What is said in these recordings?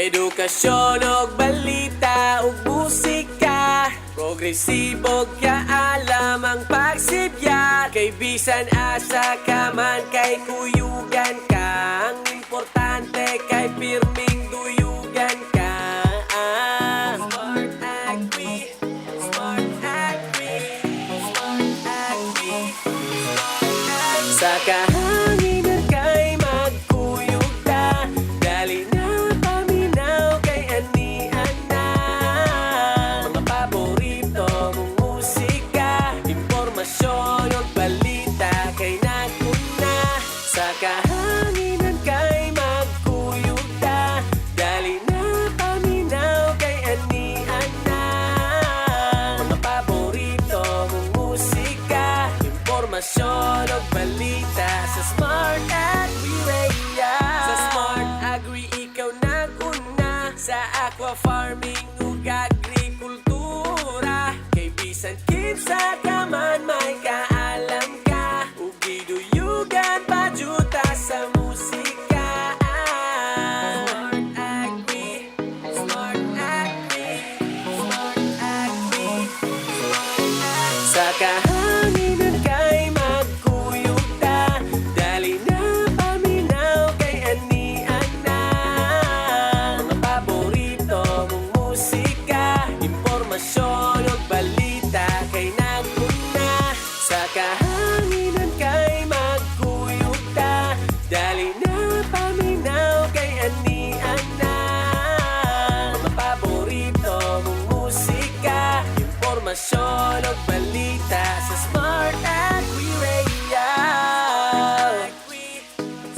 Edukasyon og balita ug musika, progresibo kaalam ang pagsibya. Kay bisan asa ka man kay kuyugan ka, ang importante kay pirming duyugan ka. Smart Agri, Smart Agri, Smart Agri, sa kahanginan kay magkuyog ta, dali na paminaw kay anian na. Mga paborito mong musika, impormasyon o balita kay naguna. Sa kahanginan kay magkuyog ta, dali na paminaw kay anian na. Mga paborito mong musika, impormasyon o balita sa Smart Agri Radio. Sa Smart Agri ikaw naguna, sa aqua farming ug agrikultura. Kay bisan kinsa ka man may kaalam ka, ug giduyugan pa juta sa musika. Smart Agri, Smart Agri, Smart Agri, sa kahanginan kay magkuyog ta, dali na paminaw kay anian na. Mga paborito mong musika, impormasyon o balita kay naguna. Sa kahanginan kay magkuyog ta, dali na paminaw kay anian na. Mga paborito mong musika, impormasyon o balita sa Smart Agri Radio.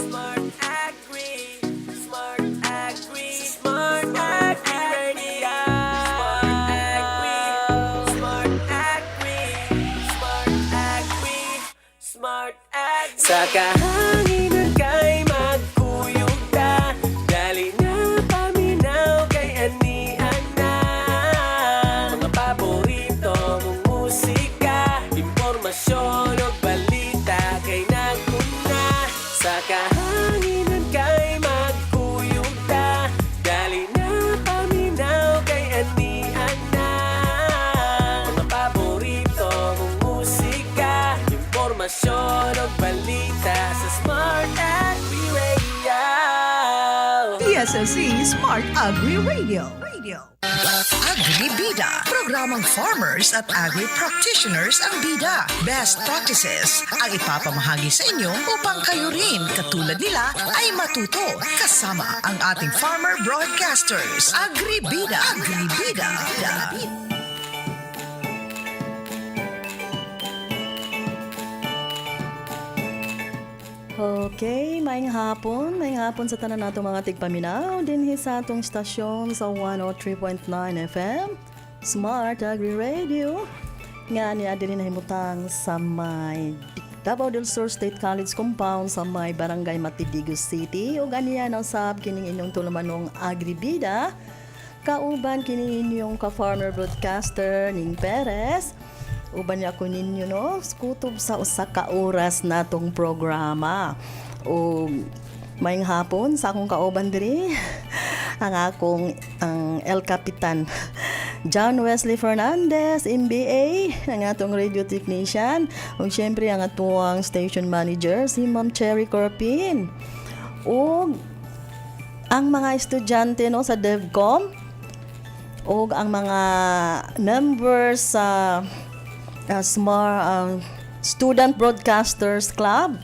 Smart Agri, Smart Agri, Smart Agri Radio. Smart Agri, Smart Agri, Smart Agri. Sa kahanginan kay magkuyog ta, dali na paminaw kay anian na. Mga paborito mong musika, impormasyon o balita kay naguna. Sa kahanginan kay magkuyog ta, dali na paminaw kay anian na. Mga paborito mong musika, impormasyon o balita sa Smart Agri Radio. PSSC Smart Agri Radio. Agri-Bida, programang farmers at agri-practitioners ang bida. Best practices ang ipapamahagi sa inyo upang kayo rin, katulad nila, ay matuto kasama ang ating farmer broadcasters. Agri-Bida. Okay, maayong hapon sa tanan nato mga tigpaminaw dinhi sa atong stasyon sa 103.9 FM Smart Agri Radio nga niya din nahimutang sa may Davao del Sur State College Compound sa may Barangay Matidigos City ug aniya na usab kining inyong tulumanong Agri-Bida kauban kini inyong ka-farmer broadcaster Ning Perez. Uban niya ko ninyo no, kutob sa usa ka oras natong programa. O mayong hapon sa akong kauban diri ang akong El Capitan John Wesley Fernandez, MBA, ang atong radio technician, ug syempre ang atong station manager si Ma'am Cherry Corpin. Ug ang mga estudyante no sa DevCom ug ang mga members sa Smart Student Broadcasters Club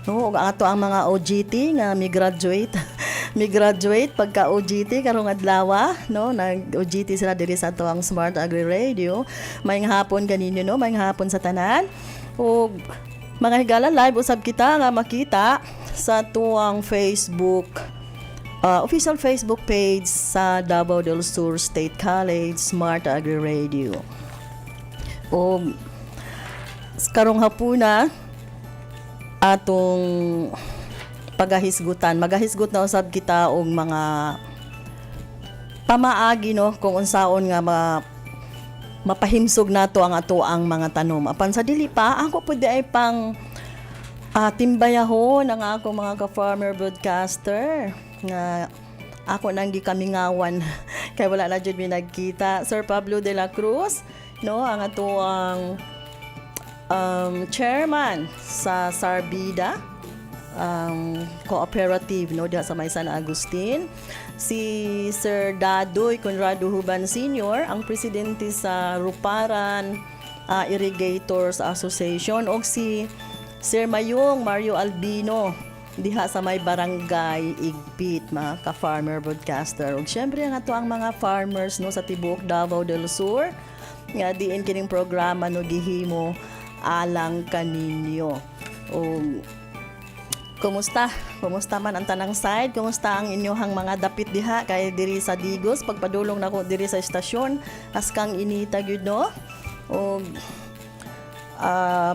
no ug ato ang mga OGT nga mi-graduate pagka OGT karong adlaw no nag OGT sila diri sa ato ang Smart Agri Radio. Maayong hapon kaninyo no, maayong hapon sa tanan. Ug mga higala live usab kita nga makita sa tuang Facebook official Facebook page sa Davao del Sur State College Smart Agri Radio. O karong hapuna atong magahisgot na usab kita og mga pamaagi no kung unsaon nga mapahimsog nato ang atoang mga tanom. Apan sa dili pa ako pud ay pang timbayahon ang ako mga ka-farmer broadcaster nga ako nang gikamingawan kay wala na jud mi nagkita. Sir Pablo de la Cruz, no, ang atuang chairman sa Sarbida cooperative, no, diha sa may San Agustin. Si Sir Dadoy Conrado Huban Sr., ang presidente sa Ruparan Irrigators Association, o si Sir Mayong Mario Albino diha sa may barangay Igpit, mga ka-farmer broadcaster. O syempre ang ato ang mga farmers, no, sa tibuok Davao del Sur nga diin kining programa, no, gihimo alang kaninyo. O kumusta man ang tanang side? Kumusta ang inyohang mga dapit diha kay diri sa Digos? Pagpadulong nako diri sa estasyon, askang inita gyud, no? O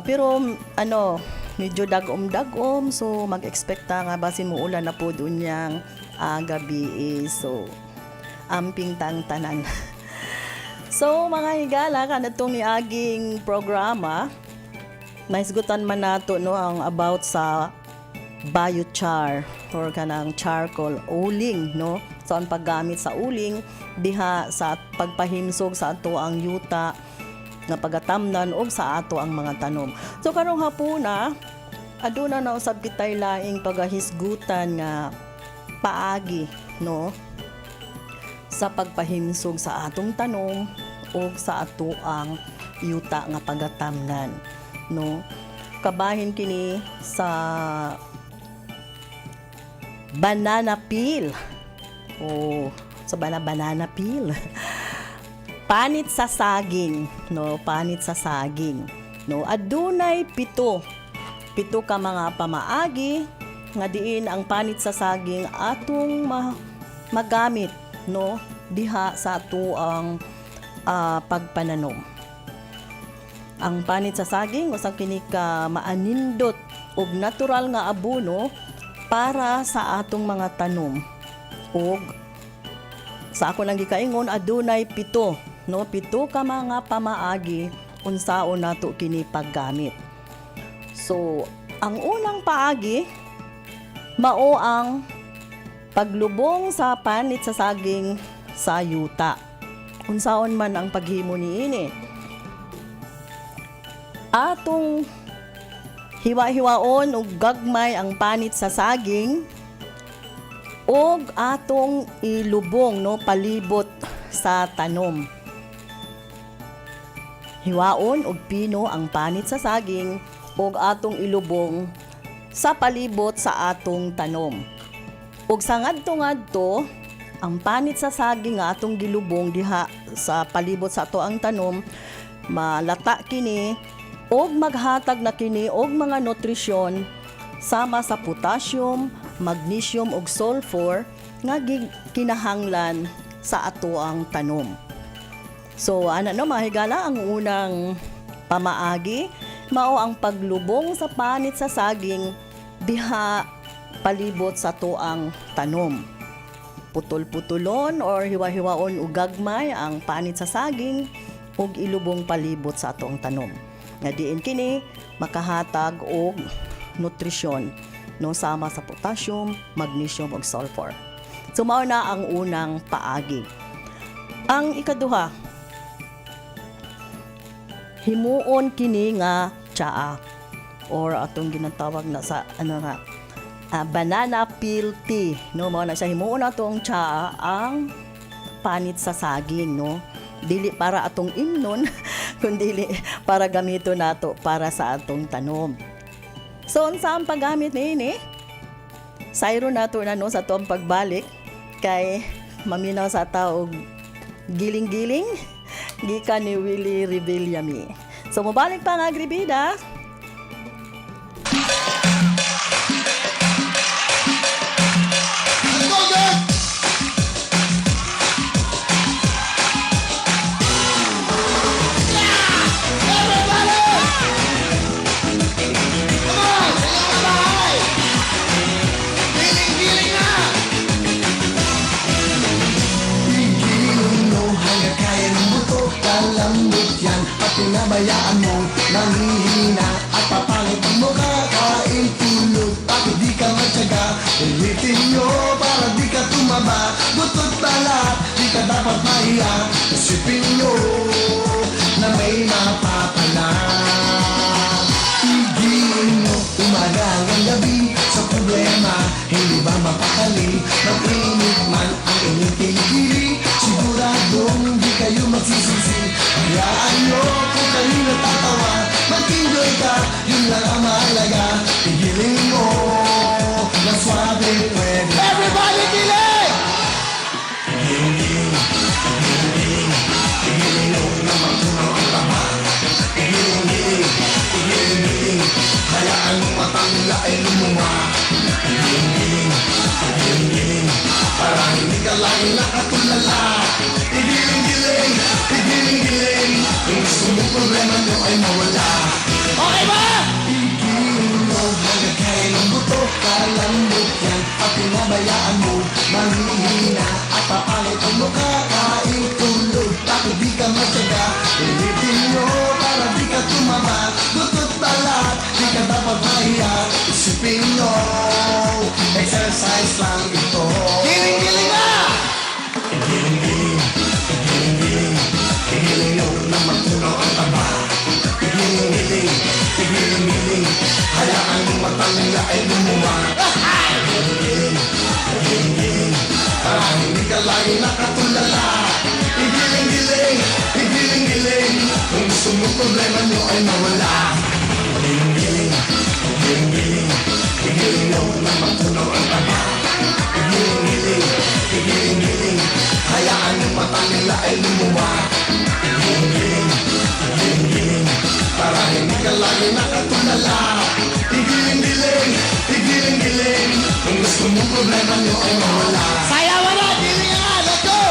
pero ano, medyo dagom so mag-expecta nga basin mo ulan na po doon yang gabi. So amping tang tanan. So mga higala, kanatong ni aging programa, naisgutan man nato, no, ang about sa biochar or kanang charcoal uling, no. So ang paggamit sa uling diha sa pagpahimsog sa ato ang yuta nga pagatamnan og sa ato ang mga tanom. So karong hapuna aduna na usab kitay laing pagahisgutan nga paagi, no, sa pagpahimsog sa atong tanom o sa ato ang yuta nga pagatamnan, no. Kabahin kini sa banana peel. Sa banana peel. Panit sa saging, no, panit sa saging, no. Adunay pito ka mga pamaagi nga diin ang panit sa saging atong magamit, no, diha sa ato ang pagpananom. Ang panit sa saging usab kini ka maanindot og natural nga abono para sa atong mga tanom. Og sa ako nang gikaingon, adunay pito, no, pito ka mga pamaagi unsaon nato kini paggamit. So ang unang paagi mao ang paglubong sa panit sa saging sa yuta. Unsaon man ang paghimo niini, atong hiwa-hiwaon og gagmay ang panit sa saging og atong ilubong, no, palibot sa tanom. Hiwaon og pino ang panit sa saging og atong ilubong sa palibot sa atong tanom. Og sa ngadto-ngadto ang panit sa saging nga atong gilubong diha sa palibot sa ato ang tanom, malata kini og maghatag na kini og mga nutrisyon sama sa potassium, magnesium ug sulfur nga kinahanglan sa ato ang tanom. So no, mahigala, ang unang pamaagi mao ang paglubong sa panit sa saging diha palibot sa ato ang tanom. Putol-putulon or hiwa-hiwaon ug gagmay ang panit sa saging ug ilubong palibot sa ato ang tanom. Nga diin kini makahatag og nutrisyon, no, sama sa potassium, magnesium ug sulfur. So mao na ang unang paagi. Ang ikaduha, himuon kini nga tsaa or atong ginatawag na sa banana peel tea, no. Mao na siya, himuon atong tsaa ang panit sa saging, no. Dili para atong imnon kundi para gamito nato para sa atong tanom. So unsa ang paggamit niini? Sayro nato na, no, sa atong pagbalik kay maminaw sa tao giling-giling gikan ni Willie Revillami. So mobalik pa nga agribida. Pinabayaan mo, nanghihina at papangit mo kakain tulog. Bakit di ka matyaga? Ulitin nyo para di ka tumaba. tumaba. Butot balat, di ka dapat mahiya. Isipin nyo na may mapapala. Tigilin mo umaga hanggang gabi sa problema, hindi ba mapakali? Mag-init man ang inyong kilikili, siguradong di kayo magsisisi. Hayaan nyo kung kayo natatawa, mag-enjoy ka, yun lang ang mahalaga. Tigilin mo na swabe pwede. Everybody kilig! Tigilin, tigilin, tigilin mo na magtunaw ang tama. Tigilin, tigilin, hayaan mo matang nila ay lumuha. Tigilin, tigilin, para hindi ka laging nakatulala. Tigilin, tigilin, kung gusto mo problema nyo ay mawala. Okay ba? Tigilin mo, magkakain ng buto, kalambot yan, at pinabayaan mo, manghihina at papangit ang mukha, kain tulog, bakit di ka matyaga? Pilitin nyo para di ka tumama, butot balat, di ka dapat mahiya. Isipin nyo, exercise lang ito. Giling-giling na! Giling-giling, giling-giling, giling nyo na magtunaw ang taba. Giling-giling, giling-giling, hayaan mo matang nila ay lumuha. Giling-giling, giling-giling, para hindi ka lagi nakatulala. Giling-giling, giling-giling, kung gusto mo problema nyo ay mawala. Giling-giling, giling-giling, giling nyo na magtunaw ang taba. Giling-giling, giling-giling, hayaan mo matang nila ay lumuha. Giling-giling, giling-giling, para hindi ka lagi nakatulala. Giling-giling, giling-giling, kung gusto mo problema nyo ay mawala. Sayawan na! Giling nga! Let's go!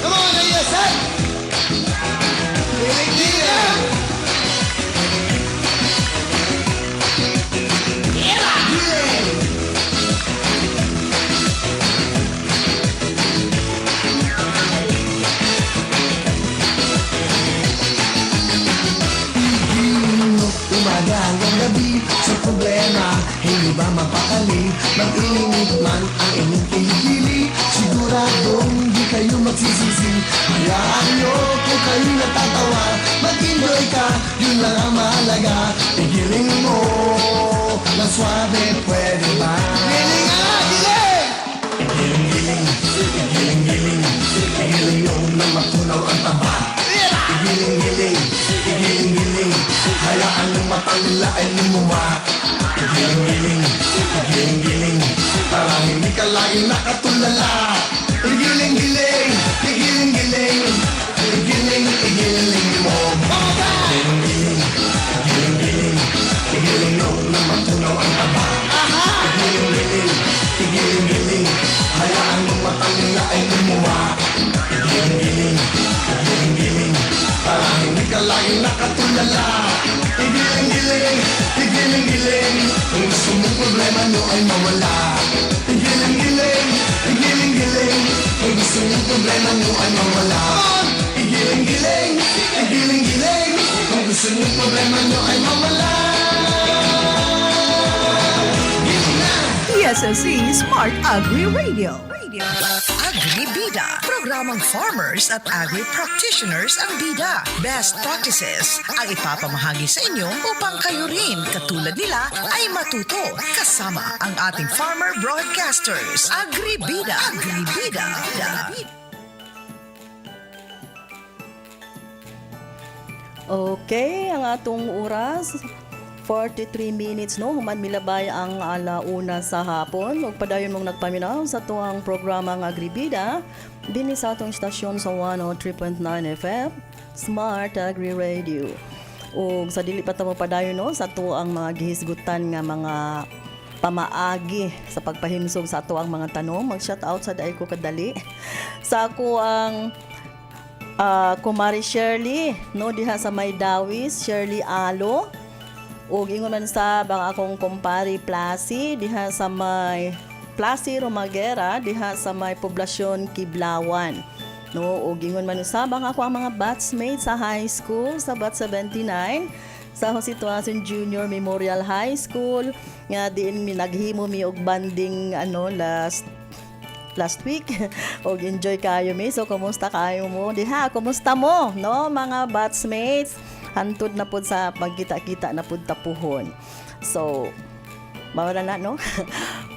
Come on, ASN! Giling-giling! Giling! Umaga hanggang gabi sa problema, hindi ba mapakali? Mag-init man ang inyong kilikili, siguradong di kayo magsisisi. Hayaan nyo kung kayo natatawa, mag-enjoy ka, yun lang ang mahalaga. Igiling mo na swabe, pwede ba? Giling nga! Giling! Giling-giling, giling-giling, giling nyo na matunaw ang taba. Giling-giling, giling-giling, hayaan ng matang nila ay lumuha. Giling-giling, giling-giling, para hindi ka laging nakatulala. Giling-giling, giling-giling, giling-giling mo. Giling-giling, giling-giling, giling nyo na matunaw ang taba. Giling-giling, giling-giling, hayaan ng matang nila ay lumuha. Giling-giling, giling-giling, para hindi ka laging nakatulala. Giling-giling, giling-giling, kung gusto mong problema nyo ay mawala. Giling-giling, giling-giling, kung gusto mong problema nyo ay mawala. Giling-giling, giling-giling, kung gusto mong problema nyo ay mawala. Giling na! PSSC Smart Agri Radio. Agri Bida. Programang farmers at agri practitioners ang bida. Best practices ang ipapamahagi sa inyo upang kayo rin katulad nila ay matuto. Kasama ang ating farmer broadcasters. Agri Bida. Agri Bida. Okay, ang atong oras 43 minutes no, human milabay ang alauna sa hapon. Ug padayon mong nagpaminaw sa tuang programang Agribida dinhi sa atong istasyon sa 103.9 FM Smart Agri Radio. Ug sa dili pa ta mo padayon no sa tuang mga gihisgutan nga mga pamaagi sa pagpahimsog sa ato ang mga tanong. Mag-shout out sa daay ko kadali sa ako ang Kumari Shirley no diha sa May Dawis, Shirley Alo. Ug ingon man sa bang akong kumpari Plasi diha sa May Plasi Romagera diha sa May poblasyon Kiblawan. No, ug ingon man sa bang ako ang mga batchmates sa high school sa Bat 79 sa Jose Tuason Junior Memorial High School nga diin mi naghimo mi og banding last last week. Og enjoy kayo mi. So kumusta kayo mo? Diha, kumusta mo, no, mga batchmates? Hantod na pud sa pagkita-kita na pud tapuhon. So mawala na, no?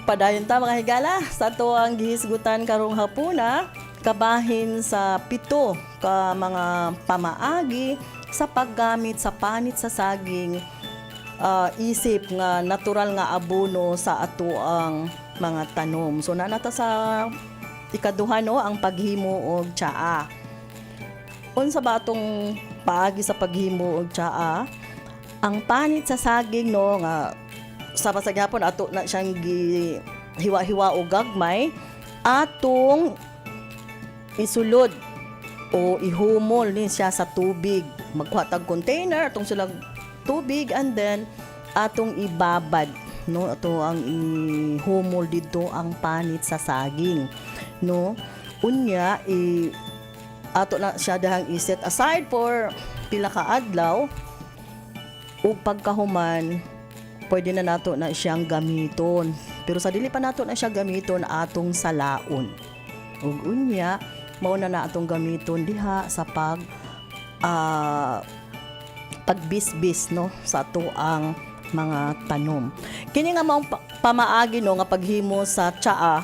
Padayon ta mga higala sa tuang gihisgutan karong hapuna, kabahin sa 7 ka mga pamaagi sa paggamit sa panit sa saging, isip nga natural nga abono sa atoang mga tanom. So nanata sa ikaduha, no, ang paghimo og tsaa. Unsa ba atong paagi sa paghimo og tsaa? Ang panit sa saging, no, nga sa pasagyapon ato na siyang hiwa-hiwa o gagmay, atong isulod o ihumol ni siya sa tubig. Magkuha tag container atong sulag tubig, and then atong ibabad, no, ato ang ihumol dito ang panit sa saging, no. Unya ato na siya dahang iset aside for pila ka adlaw, ug pagkahuman pwede na nato na siyang gamiton. Pero sa dili pa nato na siya gamiton, atong salaon. Ug unya mao na atong gamiton diha sa pagbisbis, no, sa ato ang mga tanom. Kini nga maong pamaagi, no, nga paghimo sa tsaa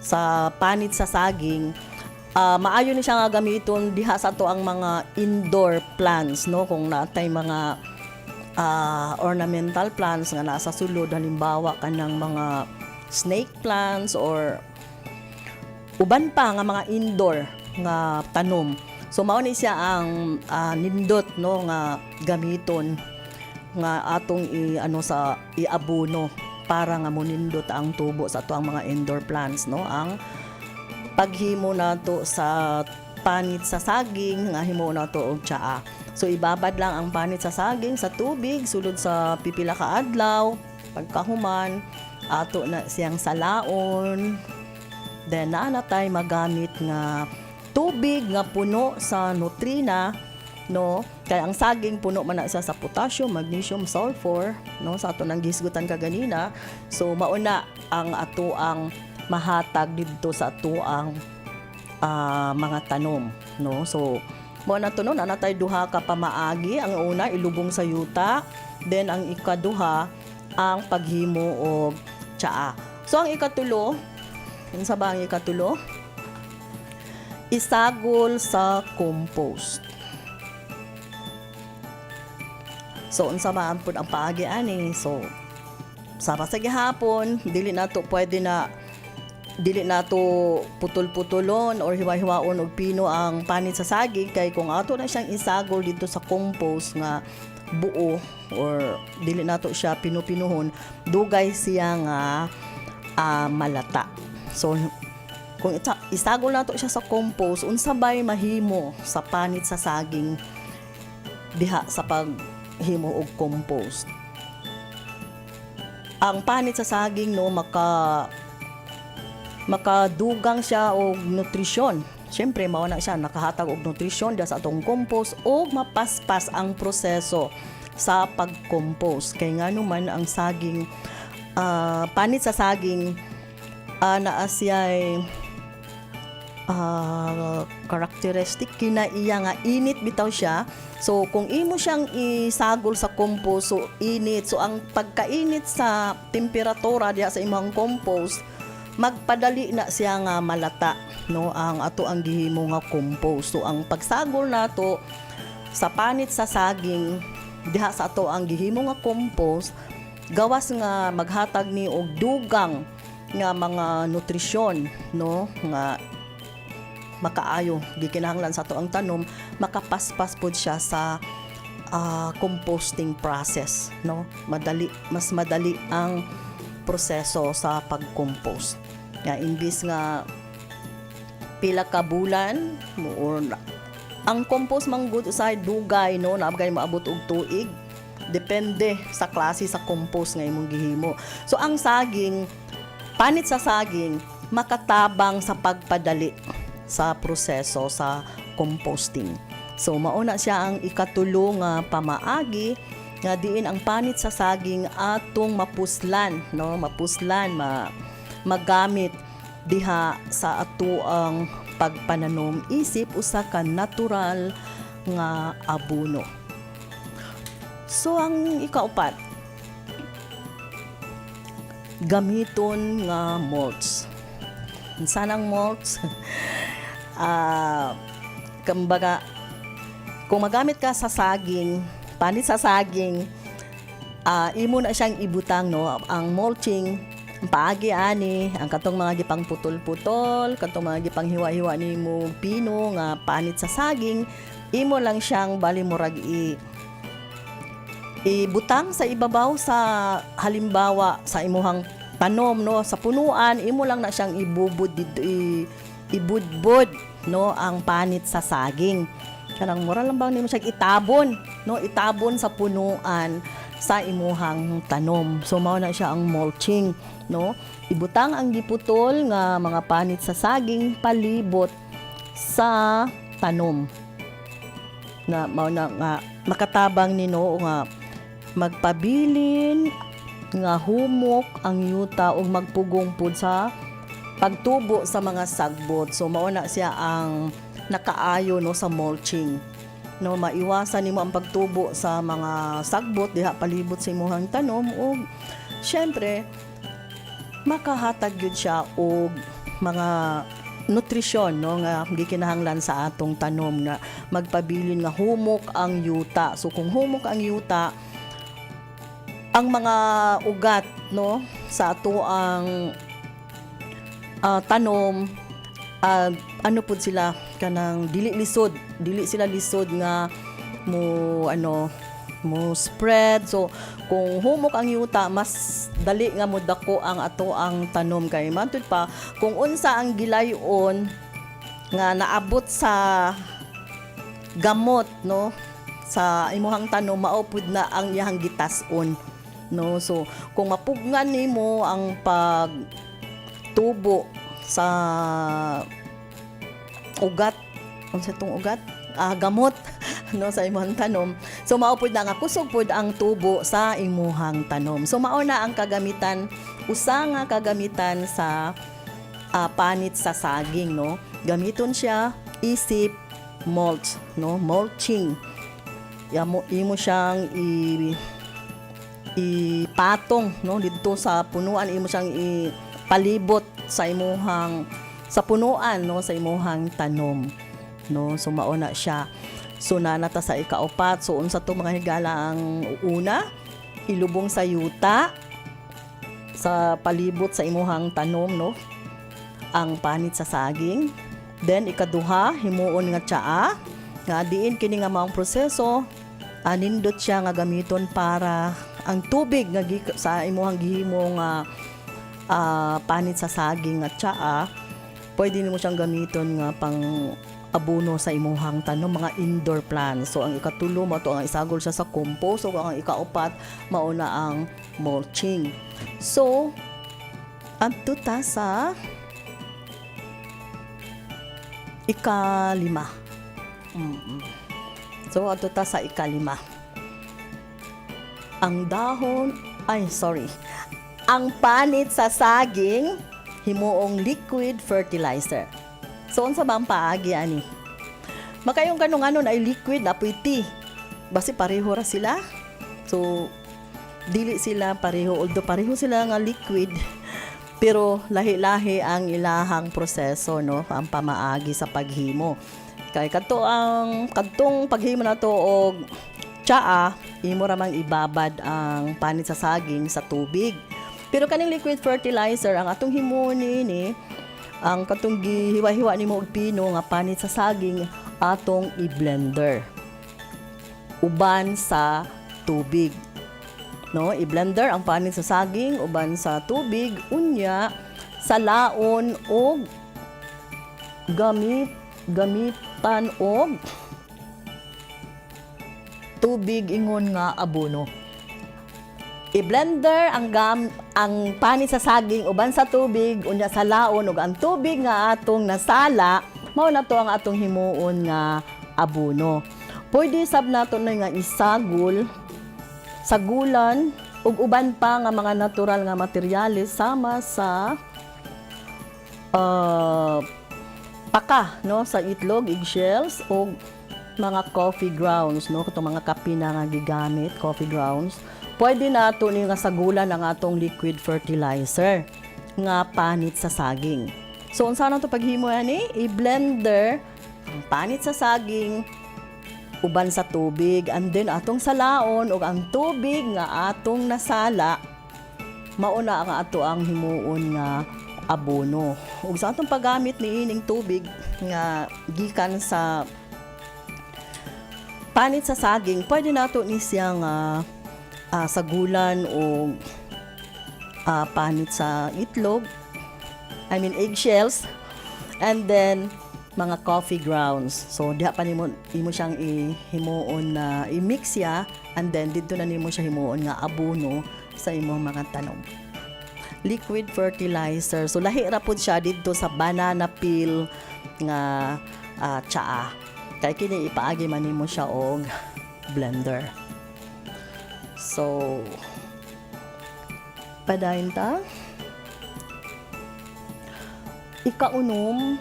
sa panit sa saging, maayo ni siya nga gamiton diha sa ato ang mga indoor plants, no, kung natay mga ornamental plants nga nasa sulod, halimbawa kanang mga snake plants or uban pa nga mga indoor nga tanom. So mao ni siya ang nindot, no, nga gamiton nga atong sa iabono para nga monindot ang tubo sa ato ang mga indoor plants, no. Ang paghimo nato sa panit sa saging nga himo nato og tsaa. So ibabad lang ang panit sa saging sa tubig sulod sa pipila ka adlaw. Pagkahuman ato na siyang salaon. Then naanatay magamit nga tubig nga puno sa nutrina, no. Kaya ang saging puno man na siya sa potassium, magnesium, sulfur, no, sa ato nang gisgutan kaganina. So mauna ang ato ang mahatag didto sa ato ang mga tanom, no. So mo na to, no, nanatay duha ka pamaagi. Ang una ilubong sa yuta, then ang ikaduha ang paghimo og tsaa. So ang ikatulo, unsa ba ang ikatulo? Isagol sa compost. So unsa ba ang paagi ani? So sa pasagihapon dili nato putol-putulon or hiwa-hiwaon og pino ang panit sa saging, kay kung ato na siyang isagol dito sa compost nga buo or dili nato siya pinupinuhon, dugay siya nga malata. So kung isagol nato siya sa compost, unsa bay mahimo sa panit sa saging diha sa paghimo og compost? Ang panit sa saging, no, makadugang siya og nutrisyon. Siyempre mao na siya nakahatag og nutrisyon diha sa atong compost, o mapaspas ang proseso sa pag-compost. Kay ngano man ang saging, panit sa saging, naa siya'y characteristic kinaiya nga init bitaw siya. So kung imo siyang isagol sa compost, so init, so ang pagkainit sa temperatura diha sa imong compost, magpadali na siya nga malata, no, ang ato ang gihimo nga compost. So ang pagsagol nato sa panit sa saging diha sa ato ang gihimo nga compost, gawas nga maghatag ni og dugang nga mga nutrisyon, no, nga makaayo gikinahanglan sa ato ang tanom, makapaspas pud siya sa composting process, no. Mas madali ang proseso sa pag-compost. Nga imbis nga pila ka bulan or ang compost man good sa dugay, no, naabgay maabot og tuig, depende sa klase sa compost nga imong gihimo. So ang saging, panit sa saging, makatabang sa pagpadali sa proseso sa composting. So mauna siya ang ikatulo nga pamaagi nga diin ang panit sa saging atong mapuslan, no, magamit diha sa ato ang pagpananom isip usa ka natural nga abono. So ang ikaupat, gamiton nga mulch. Sanang mulch, kumbaga, kung magamit ka sa saging, panit sa saging, imo na siyang ibutang, no? Ang mulching, ang paagi ani, ang katong mga gipang putol-putol, katong mga gipang hiwa-hiwa ni mo pino nga panit sa saging, imo lang siyang balimurag ibutang sa ibabaw sa halimbawa sa imuhang tanom, no, sa punuan, imo lang na siyang ibudbud, no, ang panit sa saging. Kanang mura lang bang nimo siya itabon, no, itabon sa punuan sa imuhang tanom. So mao na siya ang mulching, no. Ibutang ang giputol nga mga panit sa saging palibot sa tanom. Na mao na nga makatabang nino nga magpabilin nga humok ang yuta o magpugong pud sa pagtubo sa mga sagbot. So mao na siya ang nakaayo, no, sa mulching, no, maiwasan nimo ang pagtubo sa mga sagbot diha palibot sa imong tanom ug syempre makahatag gyud siya og mga nutrisyon, no, nga gikinahanglan sa atong tanom nga magpabilin nga humok ang yuta. So kung humok ang yuta, ang mga ugat, no, sa ato ang tanom, ano pud sila kanang dili sila lisod nga mo spread. So kung humok ang yuta, mas dali nga modako ang ato ang tanom kay mantud pa kung unsa ang gilayon nga naabot sa gamot, no, sa imuhang tanom, mao pud na ang iyang gitas-on, no. So kung mapugnan nimo ang pagtubo sa ugat, unsa tong ugat, gamot no, sa imong tanom, so mao pud na nga kusog pud ang tubo sa imuhang tanom. So mao na ang kagamitan, usa nga kagamitan sa panit sa saging, no. Gamiton siya isip mulch, no, mulching. Imo siyang ipatong, no, dito sa punuan, imo siyang ipalibot sa imuhang sa punuan, no, sa imuhang tanom, no. So mao na siya. So nanata sa ikaupat. So unsa to mga higala ang una, ilubong sa yuta sa palibot sa imuhang tanom, no, ang panit sa saging. Then ikaduha, himuon nga tsaa nga diin kini nga maong proseso nindot siya nga gamiton para ang tubig nga sa imuhang gihimo nga panit sa saging at tsaa, pwede nimo siyang gamiton nga pang abono sa imuhang tanom, mga indoor plants. So ang ikatulo mo to ang isagol siya sa compost. So ang ikaupat mao na ang mulching. So adto ta sa ikalima. So adto ta sa ikalima. Ang panit sa saging himuong liquid fertilizer. So unsa ba ang paagi ani? Makayong kanong ay liquid apoy tea. Basi pareho ra sila. So dili sila pareho, although pareho sila nga liquid, pero lahi-lahi ang ilahang proseso, no, ang pamaagi sa paghimo. Kay kadtong paghimo nato og tsaa, imo ra mang ibabad ang panit sa saging sa tubig. Pero kaning liquid fertilizer, ang atong himo ni ang katong gihiwa-hiwa nimo og pino nga panit sa saging, atong i-blender uban sa tubig, no. I-blender ang panit sa saging uban sa tubig, unya sa laon og gamitan og tubig ingon nga abono. I-blender ang panit sa saging uban sa tubig unya sa laon, ug ang tubig nga atong nasala mao na to ang atong himuon nga abono. Pwede sab nato na nga isagol sagulan ug uban pa nga mga natural nga materyales sama sa paka no sa itlog, eggshells o mga coffee grounds no katong mga kape na nga gigamit, coffee grounds. Pwede nato ni nga sagulan ang atong liquid fertilizer nga panit sa saging. So unsa na to paghimo ani? I-blender ang panit sa saging uban sa tubig, and then atong salaon og ang tubig nga atong nasala mauna ang ato ang himuon nga abono. Ug sa atong paggamit ni ining tubig nga gikan sa panit sa saging, pwede nato ni siya nga sagulan o panit sa itlog, I mean eggshells, and then mga coffee grounds. So diha pa nimo siyang himuon na i-mix siya, and then dito na nimo siya himuon nga abono sa imong mga tanom. Liquid fertilizer. So lahi ra pud siya dito sa banana peel nga tsaa. Kay kini ipaagi man nimo siya og blender. So padayon ta. Ikaunom,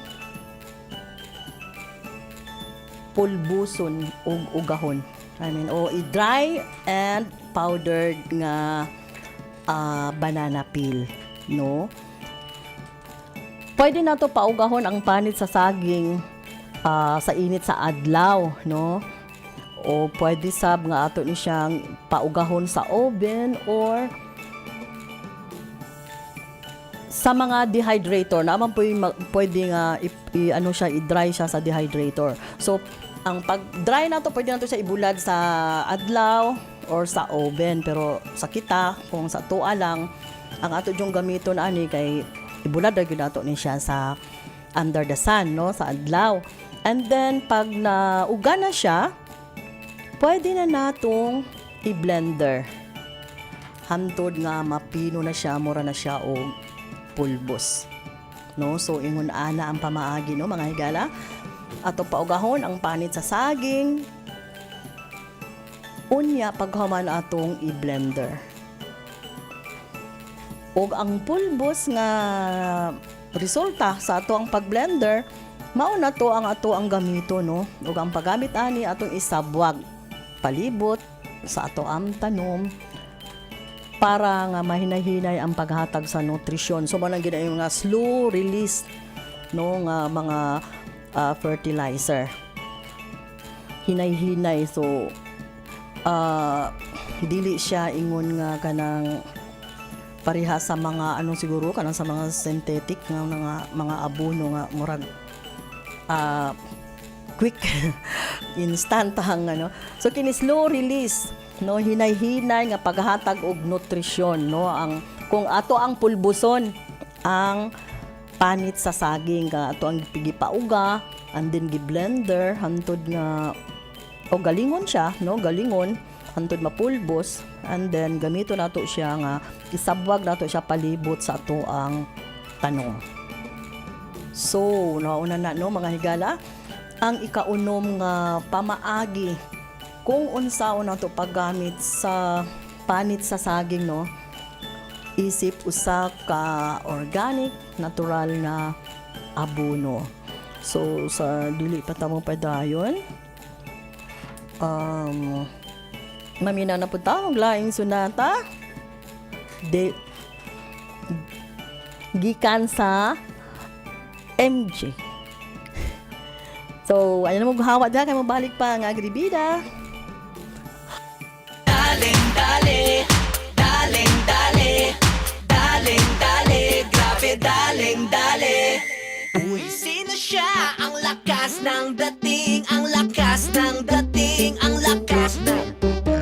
pulbuson og ugahon. I mean, i-dry and powdered nga banana peel, no? Pwede na to paugahon ang panit sa saging sa init sa adlaw, no? O pwede sab nga ato ni siyang paugahon sa oven or sa mga dehydrator. Naman pwede nga i-dry siya sa dehydrator. So ang pag-dry na to, pwede na to siya ibulad sa adlaw or sa oven. Pero sa kita, kung sa tuwa lang, ang ato yung gamiton ani kay ibulad na nato ni siya sa under the sun, no, sa adlaw. And then pag nauga na siya, pwede na natong i-blender. Hantod nga mapino na siya, mura na siya o pulbos. No, so ingon ana ang pamaagi, no, mga higala. Ato paugahon ang panit sa saging. Unya paghuman atong i-blender. Og ang pulbos nga resulta sa ato ang pag-blender, mao na to ang ato ang gamito, no. Og ang paggamit ani atong isabwag palibot sa ato ang tanom para nga mahinay-hinay ang paghatag sa nutrisyon. So man ang ginayon nga slow release, no, nga mga fertilizer. Hinay-hinay, so dili siya ingon nga kanang pareha sa mga siguro kanang sa mga synthetic nga mga abono nga murag quick instant hang so kini slow release, no, hinay-hinay nga paghatag og nutrisyon, no, ang kung ato ang pulbuson ang panit sa saging nga ato ang gipauga and then gi-blender hantod nga o galingon siya, no, galingon hantod mapulbos, and then gamito nato siya nga isabwag nato siya palibot sa ato ang tanom. So nauna na, no, mga higala, ang ikaunom nga pamaagi kung unsaon nato paggamit sa panit sa saging, no, isip usa ka organic natural na abono. So sa dili pa ta mo padayon, mamina na pud ta og laing sunata gikan sa MJ. So ayan mo hawa diha kay mo balik pa ang agribida. Daling dali, daling dali, daling dali, grabe daling dali. Uy, sino siya? Ang lakas ng dating, ang lakas ng dating, ang lakas ng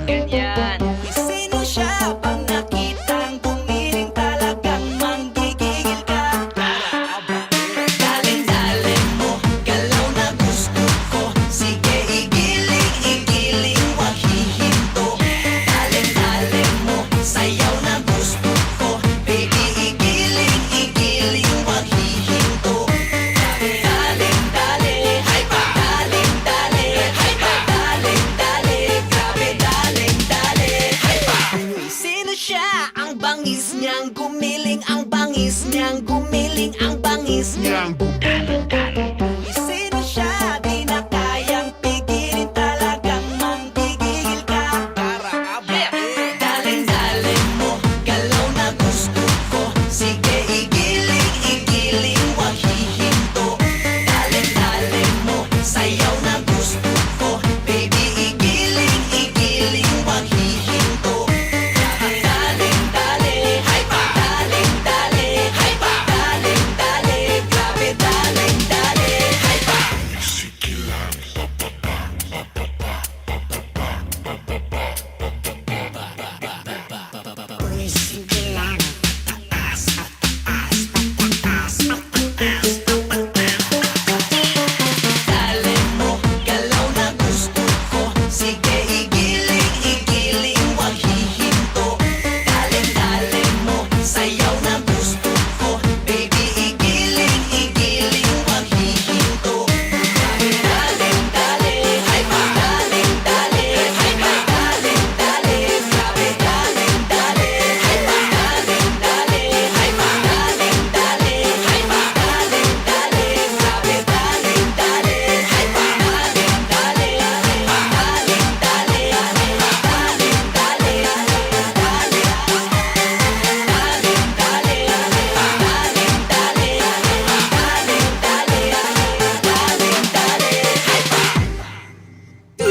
ganyan. Uy, sino siya? Pag nakitang bumiling talagang manggigigil ka. Daling daling mo, galaw na gusto ko. Sige, igiling, igiling, wag hihinto. Daling daling mo, sayaw na gusto ko. Baby, igiling, igiling, wag hihinto. Daling dali, hay pa. Daling dali, hay pa.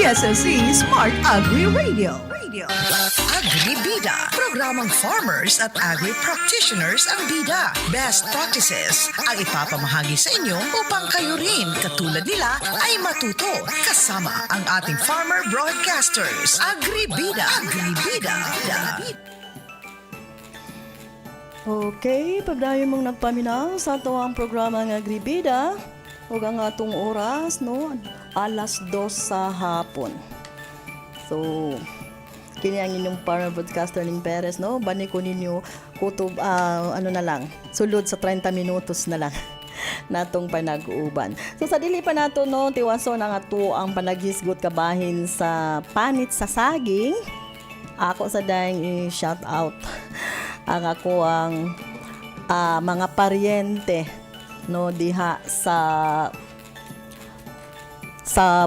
PSSC Smart Agri Radio. Agribida, programang farmers at agri-practitioners ang bida. Best practices ang ipapamahagi sa inyo upang kayo rin, katulad nila, ay matuto. Kasama ang ating farmer broadcasters. Agribida. Okay, pagdayon mong nagpaminaw sa ato ang programa ng Agribida, ug ang atong oras, no, alas 2 sa hapon. So, kini ang inyong farmer broadcaster ning Perez, no? Bani ko ninyo kutob ano na lang, sulod sa 30 minutos na lang natong panag-uban. So sa dili pa nato, no, tiwaso na nga to ang panaghisgot kabahin sa panit sa saging. Ako sa daing i-shout out ang ako ang mga paryente, no, diha sa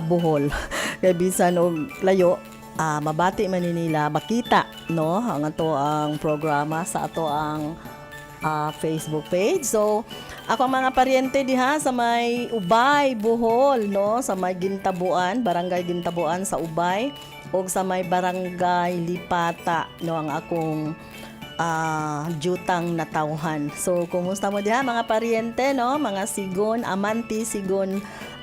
Bohol. Kay bisan og layo, mabati man nila makita, no, ang ato ang programa sa ato ang Facebook page. So ako ang mga paryente diha sa may Ubay, Bohol, no, sa may Gintabuan, Barangay Gintabuan sa Ubay, o sa may Barangay Lipata, no, ang akong jutang natawhan. So kumusta mo diha mga paryente, no, mga sigon, amanti, sigon,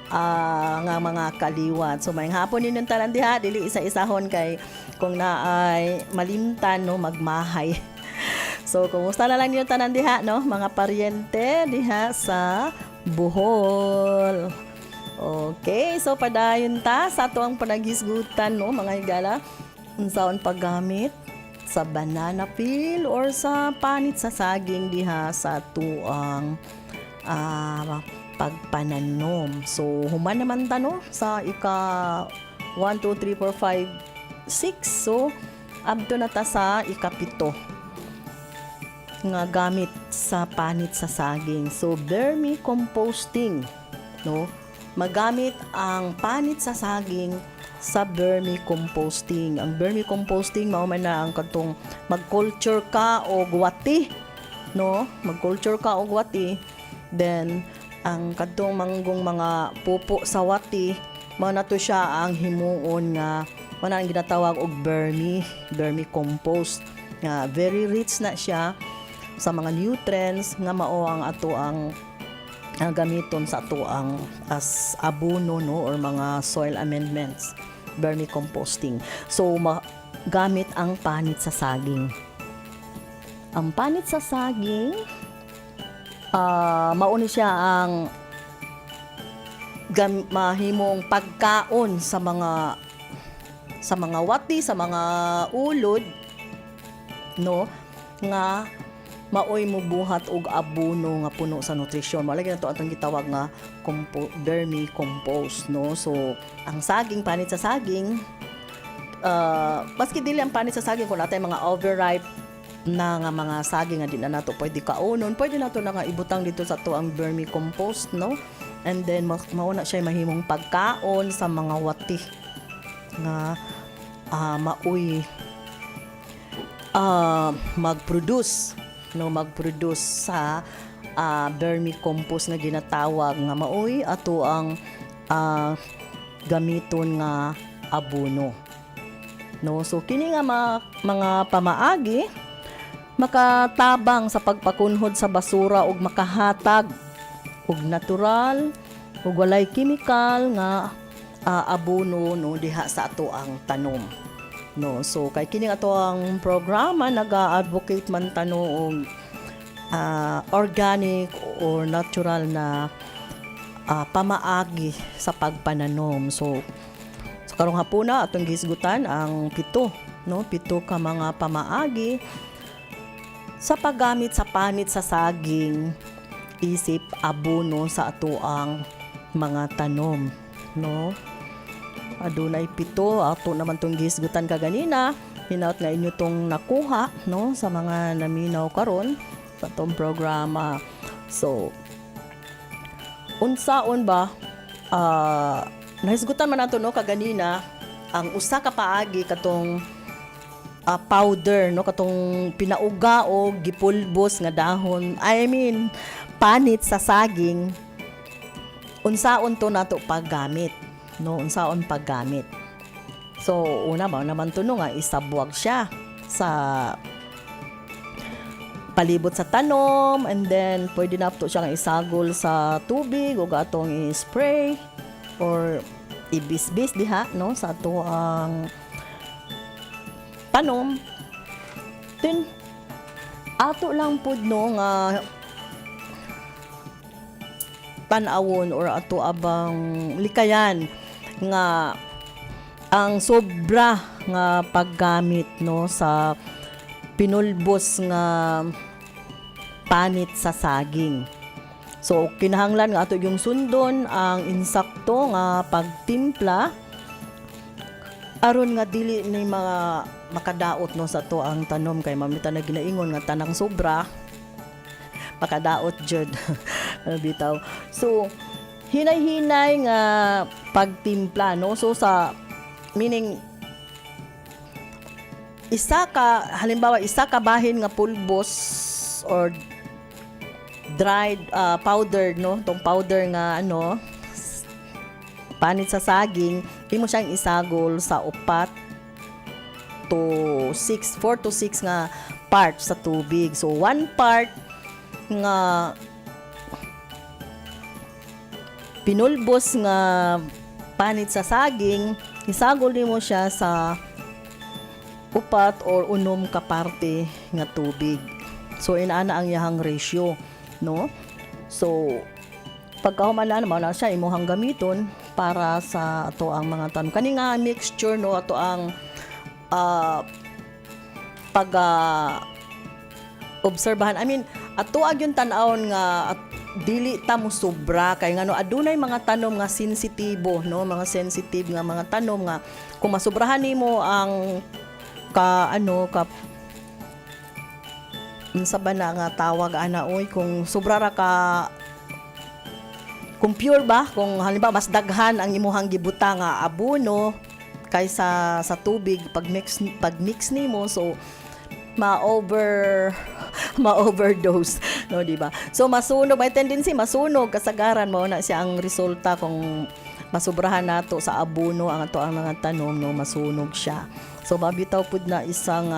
nga mga kaliwat. So may hapon ninyong tanan diha, dili isa-isahon kay kung naay malimtan, no, magmahay. So kumusta na lang ninyong tanan diha, no, mga paryente diha sa Bohol. Okay, so padayon ta sa ato ang panaghisgutan, no, mga higala, unsaon paggamit sa banana peel or sa panit sa saging diha sa tuang pagpananom. So human naman ta, no, sa ika 1, 2, 3, 4, 5, 6. So abto na ta sa ika-7 nga gamit sa panit sa saging. So vermicomposting, no, magamit ang panit sa saging sa vermicomposting. Ang vermicomposting mao man na ang katong mag-culture ka og wati, no, mag-culture ka og wati, then ang kadtong manggong mga pupo sa wati, mao na to siya ang himuon nga mao na ang ginatawag og vermicompost, nga very rich na siya sa mga nutrients nga mao ang ato ang gamiton sa ato ang as abono, no, or mga soil amendments, vermicomposting. So gamit ang panit sa saging. Ang panit sa saging, mauni siya ang mahimong pagkaon sa mga wati, sa mga ulod, no, nga maoy mo buhat og abono nga puno sa nutrisyon. Malagi na to atong gitawag nga vermicompost, no. So ang saging, panit sa saging, maski dili ang panit sa saging kung natay mga overripe na nga mga saging nga di na nato pwede kaunon, pwede nato na nga ibutang dito sa to ang vermicompost, no, and then mauna siya mahimong pagkaon sa mga wati nga maoy magproduce sa vermicompost nga ginatawag nga maoy ato ang gamiton nga abono, no. So kini nga mga pamaagi makatabang sa pagpakunhod sa basura ug makahatag og natural ug walay chemical nga abono, no, diha sa ato ang tanom, no. So kay kini ato ang programa naga-advocate man tano og organic or natural na pamaagi sa pagpananom. So karong hapuna atong gisgutan ang 7 ka mga pamaagi sa paggamit sa panit sa saging isip abono sa atoang mga tanom, no. Adunay 7 ato naman tong gisgutan kaganina, hinaut nga inyo tong nakuha, no, sa mga naminaw karon sa tong programa. So unsaon ba nahisgutan man nato, no, kaganina ang usa ka paagi katong powder, no, katong pinauga o gipulbos nga dahon, panit sa saging, unsaon to nato paggamit, no, unsaon paggamit. So una ba naman tuno nga isabwag siya sa palibot sa tanom, and then pwede na to siyang isagol sa tubig o atong i-spray or ibisbis diha no sa ato ang tanom. Then ato lang pud no nga tan-awon or ato abang likayan nga ang sobra nga paggamit no sa pinulbos nga panit sa saging. So kinahanglan nga ato yung sundon ang insakto nga pagtimpla aron nga dili ni mga makadaot no sa to ang tanom, kay mamita na ginaingon nga tanang sobra makadaot jud. Bitaw. So hinay-hinay nga pagtimpla no. So sa meaning halimbawa isa ka bahin nga pulbos or dried powder no, tong powder nga panit sa saging, imo siyang isagol sa 4 to 6 nga part sa tubig. So 1 part nga pinulbos nga panit sa saging, isagol nimo siya sa 4 or 6 ka parte nga tubig. So inaana ang yahang ratio no. So pagkahuman na siya imuhang gamiton para sa ato ang mga tanom kani nga mixture no, ato ang pag obserbahan. I mean ato yung tan-awon nga dili ta mo sobra kay ngano adunay mga tanom nga sensitibo no, mga sensitive nga mga tanom nga kung masobrahan nimo ang unsa ba na nga tawag oy, kung sobra ra ka, kung pure ba, kung halimbawa mas daghan ang imuhang gibuta nga abono kaysa sa tubig pag mix nimo, so ma-overdose no, di ba? So masunog, may tendency masunog, kasagaran mo na siya ang resulta kung masubrahan nato sa abono ang ato ang mga tanom no, masunog siya. So mabitaw pud na isang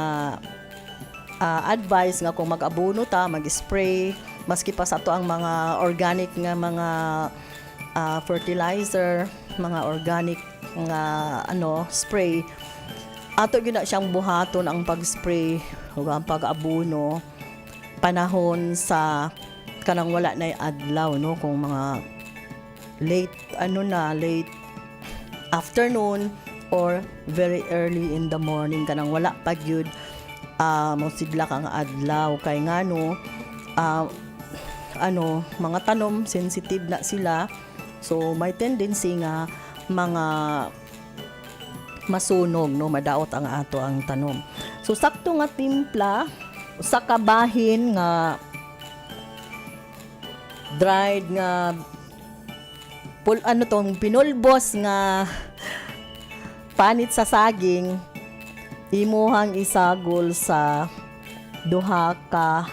advice nga kung mag-abono ta, mag-spray, maski pa sa ato ang mga organic nga mga fertilizer, mga organic nga spray, ato gyud na siyang buhaton ang pag-spray ug ang pag-abono panahon sa kanang wala na adlaw no, kung mga late afternoon or very early in the morning kanang wala pa gyud mosidlak ang adlaw, kay ngano mga tanom sensitive na sila, so may tendency nga mga masunog no, madaot ang ato ang tanom. So sakto nga timpla sa kabahin nga dried nga pinulbos nga panit sa saging, imuhang isagol sa 2 ka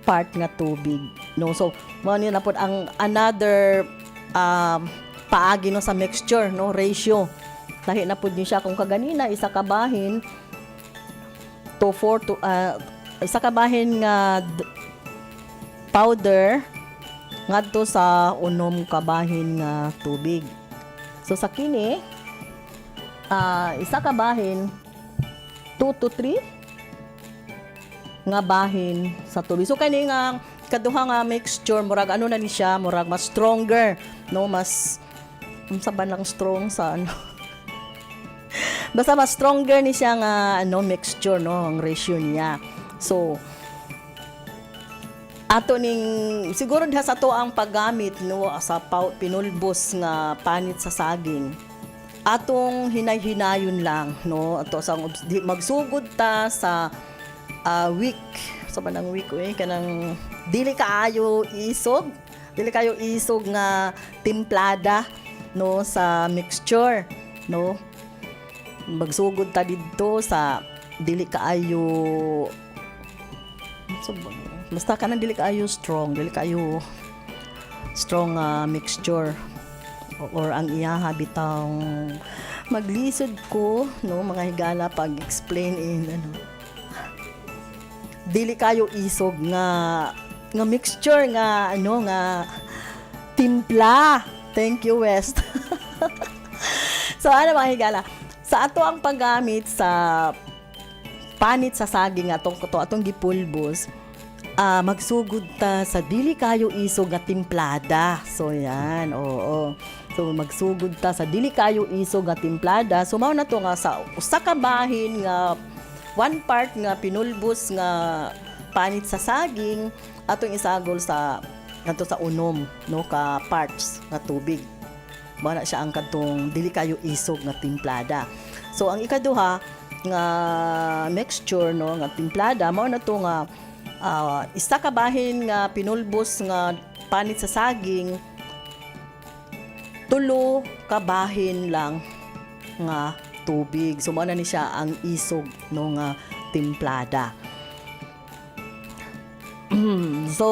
part nga tubig no. So mao ni na pod ang another paagi no sa mixture no, ratio lahi na pod ni siya kung kaganina isa ka bahin to 4 to isa ka bahin nga powder ngadto sa 6 ka bahin nga tubig. So sa kini isa ka bahin 2 to 3 nga bahin sa tubig. So kani nga kaduha nga mixture murag na ni siya, murag mas stronger no, mas unsa ba nang strong sa basta mas stronger ni siya nga mixture no, ang ratio niya. So ato ning siguro diha sa to ang paggamit no sa pinulbos nga panit sa saging, atong hinay-hinayon lang no, ato sang magsugod ta sa week sa banang week kanang dili kayo isog nga timplada no sa mixture no, magsugod ta didto sa dili kaayo basta kanang dili kaayo strong mixture or ang iyaha bitang maglisod ko no mga higala pag explain in ano dili kayo isog nga mixture nga ano nga timpla. Thank you, West. So ano mga higala, sa ato ang paggamit sa panit sa saging atong gipulbos, magsugod ta sa dili kayo isog nga timplada. So yan, oo. So magsugod ta sa dili kayo isog nga timplada. So mao na to nga sa usa ka bahin nga 1 part nga pinulbos nga panit sa saging atong isagol sa kanto sa unom no ka parts nga tubig. Mao na siya ang kadtong dili kayo isog nga timplada. So ang ikaduha nga mixture no nga timplada mao na to nga isa ka bahin nga pinulbos nga panit sa saging, 3 ka bahin lang nga tubig. So mao na ni siya ang isog no nga timplada. So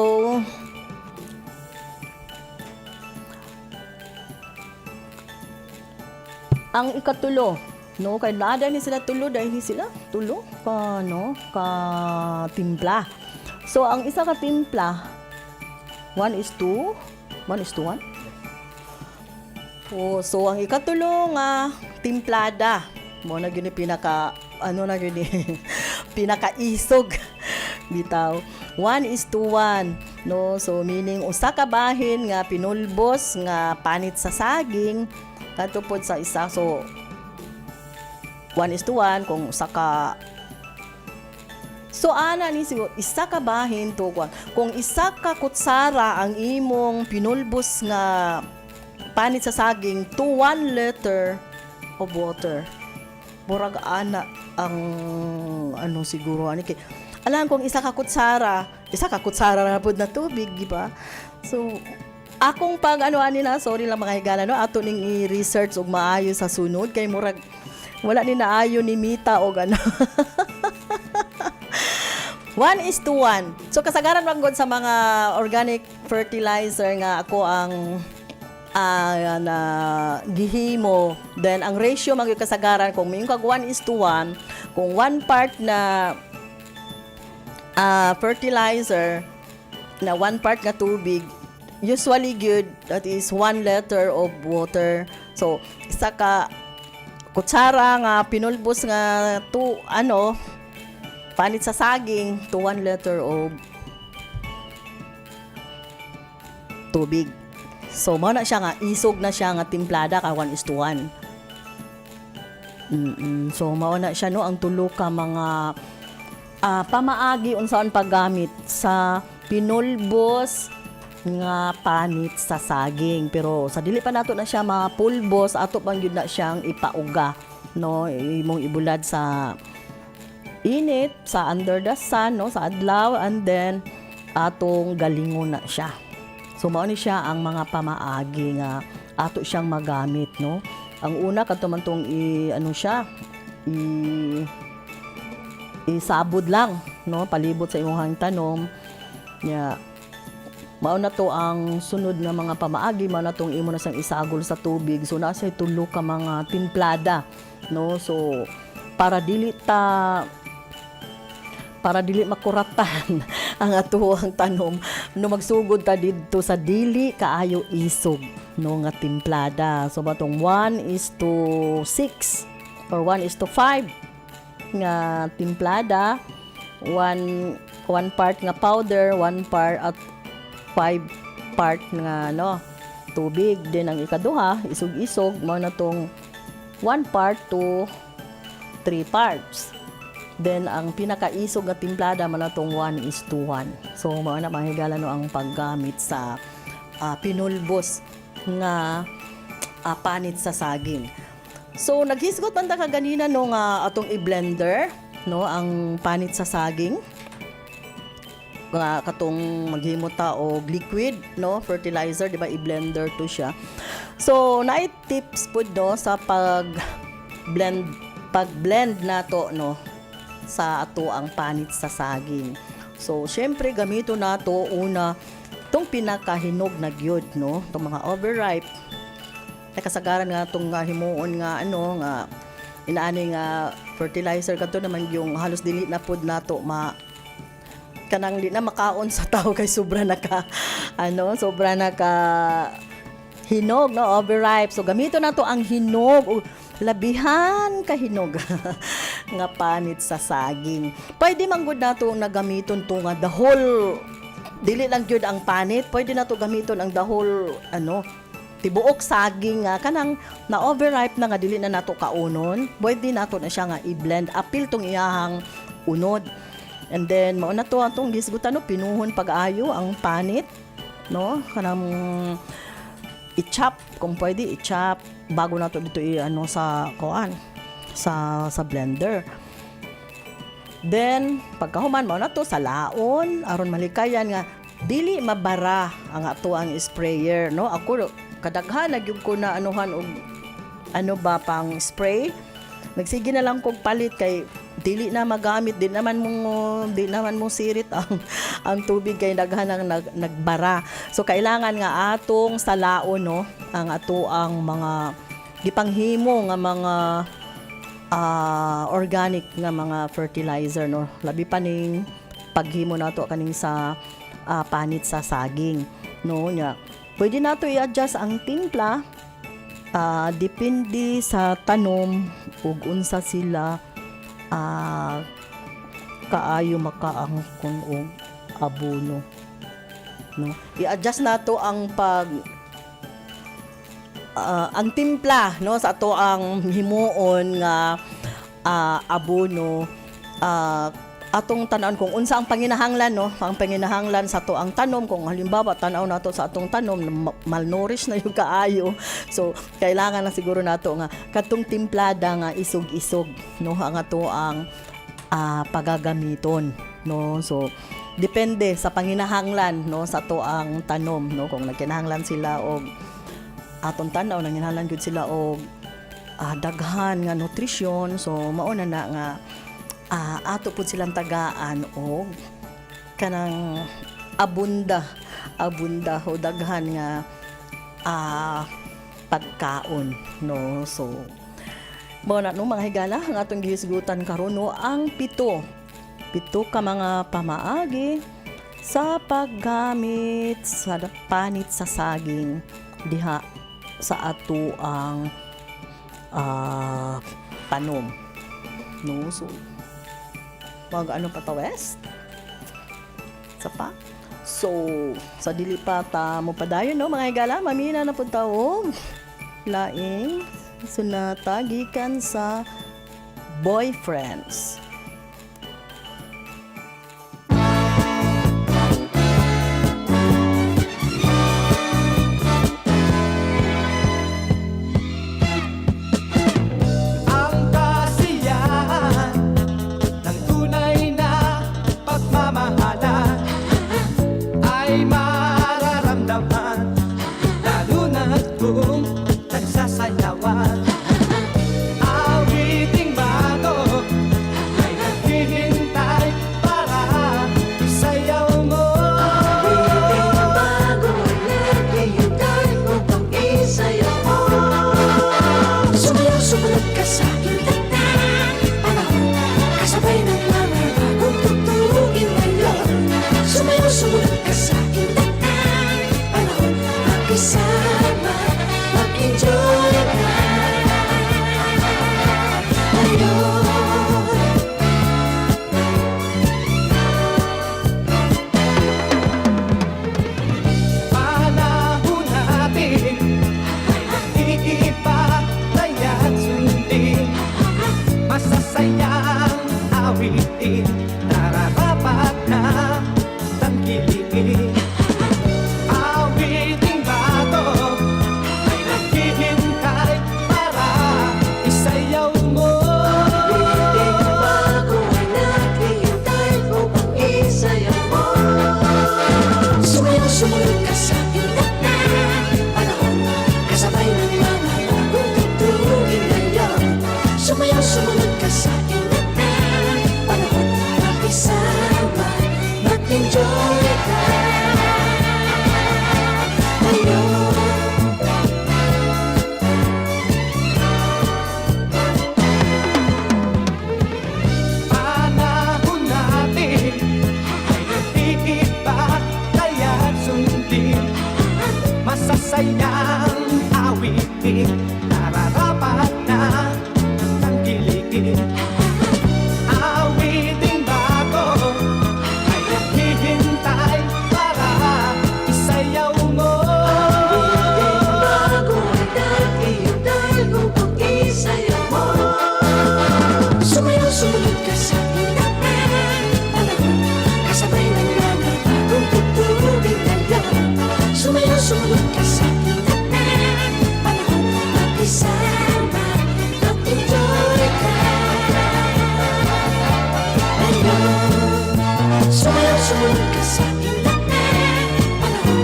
ang ikatulo no kay nada ni sila tulo dahil sila tulo ka no ka timpla. So ang isa ka timpla 1:1. So ang ikatulo nga timplada mo na gyud pinaka ano na gyud pinaka isog bitaw 1:1 no. So meaning usa ka bahin nga pinulbos nga panit sa saging katupod sa isa. So 1:1 kung usa ka ana ni siguro isa ka bahin to kung isa ka kutsara ang imong pinulbos nga panit sa saging to 1 liter of water. Murag ana ang ano siguro ani kay alam kung isa ka kutsara na pud na tubig, di ba? So akong pag ano ani na sorry lang mga higala no ato ning i-research og maayo sa sunod kay murag wala ni naayo ni Mita og ano 1:1. So kasagaran man gud sa mga organic fertilizer nga ako ang na gihimo, then ang ratio man gyud kasagaran kung mayong kag 1:1 kung 1 part na fertilizer na 1 part nga tubig, usually good that is 1 liter of water. So isa ka kutsara nga pinulbos nga panit sa saging to 1 liter of tubig. So mao na siya nga isog na siya nga timplada ka 1:1. So mao na siya no ang tulo ka mga pamaagi unsaon paggamit sa pinulbos nga panit sa saging. Pero sa dili pa nato na siya mapulbos, ato pang yun na siyang ipauga no, imong ibulad sa init, sa under the sun no, sa adlaw, and then atong galingon na siya. So mao ni siya ang mga pamaagi nga ato siyang magamit no. Ang una kadto man tong isabod lang no, palibot sa imong tanom nya. Mao na to ang sunod nga mga pamaagi, mao na tong imo na sang isagol sa tubig. So nasa tulo ka mga timplada no. So para dili makuratan ang atuang tanom no, magsugod ta didto sa dili kaayo isog no nga timplada. So batong 1:6 or 1:5 nga timplada, 1 part nga powder, 1 part at 5 part nga no tubig. Then ang ikaduha isog-isog mao na tong 1 part to 3 parts. Then ang pinakaisog nga timplada man na tong 1:1. So mao na mahigala no ang paggamit sa pinulbos nga panit sa saging. So naghisgot man ta kaganina no nga atong i-blender no ang panit sa saging. Katong maghimo ta og liquid no fertilizer, di ba, i-blender to siya. So naay tips pud no sa pag-blend nato no sa ato ang panit sa saging. So syempre gamito nato una tong pinakahinog na gyud no, tong mga overripe nakasagaran nga itong himuon nga nga inaani nga fertilizer kato naman yung halos dili na pod nato kanang di na makaon sa tao kay sobra sobra hinog, no, overripe. So gamito na to ang hinog o labihan ka hinog nga panit sa saging. Pwede man gud nato na gamiton to nga the whole, dili lang gyud ang panit, pwede na to gamiton ang the whole tibuok saging nga kanang na overripe na nga dili na nato kaunon. Pwede nato na siya nga i-blend apil tong iyahang unod. And then mao na to atong gisgutan, no, pinuhon pag-ayo ang panit, no, kanang i-chop kung pwede i-chop bago nato dito sa kuan sa blender. Then pagkahuman mo na to sa laon aron malikayan nga dili mabara ang ato ang sprayer, no. Ako kadaghan nagyud ko na anuhan og pang spray. Nagsige na lang kog palit kay dili na magamit, di naman mo sirit ang tubig kay daghan ang nagbara. So kailangan nga atong sa laon, no, ang ato ang mga gipanghimo nga mga organic nga mga fertilizer, no. Labi pa ning paghimo nato kaning sa panit sa saging, no, nya. Pwede nato i-adjust ang timpla depende sa tanom ug unsa sila kaayo makaangkon og abono, no. I-adjust nato ang ang timpla, no, sa ato ang himuon nga abono. Atong tan-aon kung unsa ang panginahanglan, no, ang panginahanglan sa ato ang tanom. Kung halimbawa tan-aw nato sa atong tanom malnourished na yung kaayo, so kailangan na siguro nato nga katong timplada nga isog-isog, no, ang ato ang pagagamiton, no. So depende sa panginahanglan, no, sa ato ang tanom, no. Kung nagkinahanglan sila og atong tan-aw nangkinahanglan gud sila og daghan nga nutrisyon, so mao na nga ato po silang tagaan o kanang abunda o daghan nga pagkaon, no. So mo na no mga higala ang atong gihisgutan karon, no, ang pito ka mga pamaagi sa paggamit sa panit sa saging diha sa ato ang panom, no. So mag-ano pa ta west sa pa, so sa dili pa ta mo padayon, no, mga higala, mamina na pud ta og laing sunata gikan sa Boyfriends. Ang kasiyahan ng tunay na pagmamahalan ay mararamdaman lalo na't kung nagsasayawan. Awiting bago ay aking nararapat na tangkilikin. Awiting bago ay naghihintay para isayaw mo. Awiting bago ay naghihintay kung pag-isayaw mo. Sumayaw, sumunod ka sa tindahan, panahon kasabay ng mga bagong tugtugin ngayon. Sumayaw, sumunod ka sa tindahan, panahon magkasama at enjoy ka ngayon. Sumayaw, sumunod ka sa tindahan, panahon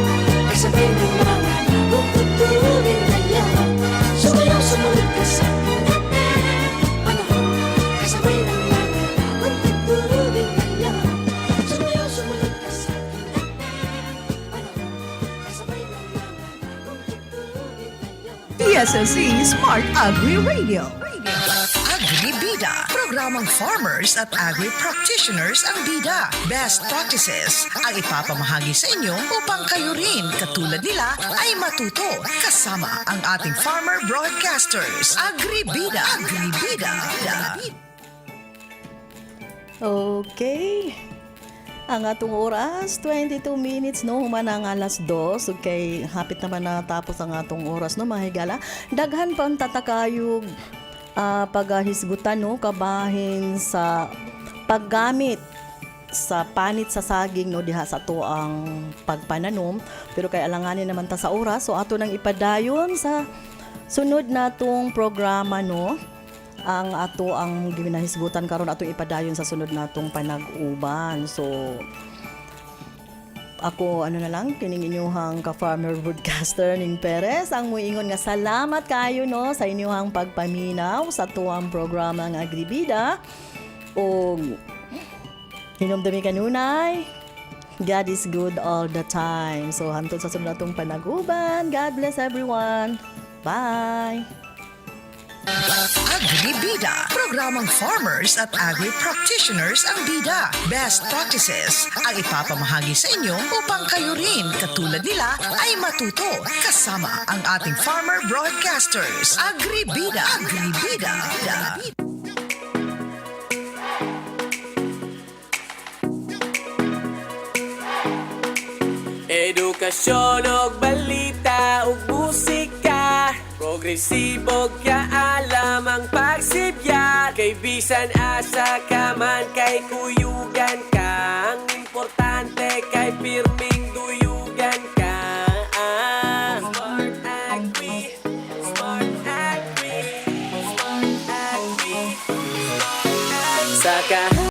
kasabay ng mga bagong tugtugin ngayon. Sumayaw, sumunod ka sa tindahan, panahon kasabay ng mga bagong tugtugin ngayon. Sumayaw, sumunod ka sa tindahan, panahon kasabay ng mga bagong tugtugin ngayon. PSSC Smart Agri Radio. Agri Bida. Programang farmers at agri practitioners ang bida. Best practices ang ipapamahagi sa inyo upang kayo rin, katulad nila, ay matuto. Kasama ang ating farmer broadcasters. Agri Bida. Agri Bida. Okay. Ang atong oras, 22 minutes, no? Humana ang alas 2. Okay, hapit naman na tapos ang atong oras, no? Mahigala. Daghan pa ang tatakayog paghisgutan, no? Kabahin sa paggamit sa panit sa saging, no? Diha sa to ang pagpananom. Pero kay alanganin naman ta sa oras. So, ato nang ipadayon sa sunod na tong programa, no? Ang ato ang ginahisgutan karon ato ipadayon sa sunod natong panag-uban. So ako ano na lang kining inyuhang ka-farmer broadcaster ning Perez ang muingon nga salamat kayo no sa inyuhang pagpaminaw sa tuwang programa ng Agribida. O hinumdumi kanunay, God is good all the time. So hantod sa sunod natong panag-uban. God bless everyone. Bye. Agri Bida. Programang farmers at agri practitioners ang bida. Best practices ang ipapamahagi sa inyo upang kayo rin, katulad nila, ay matuto. Kasama ang ating farmer broadcasters. Agri Bida. Agri Bida. Edukasyon og balita ug musika, progresibo kaalam ang pagsibya. Kay bisan asa ka man kay kuyugan ka, ang importante kay pirmi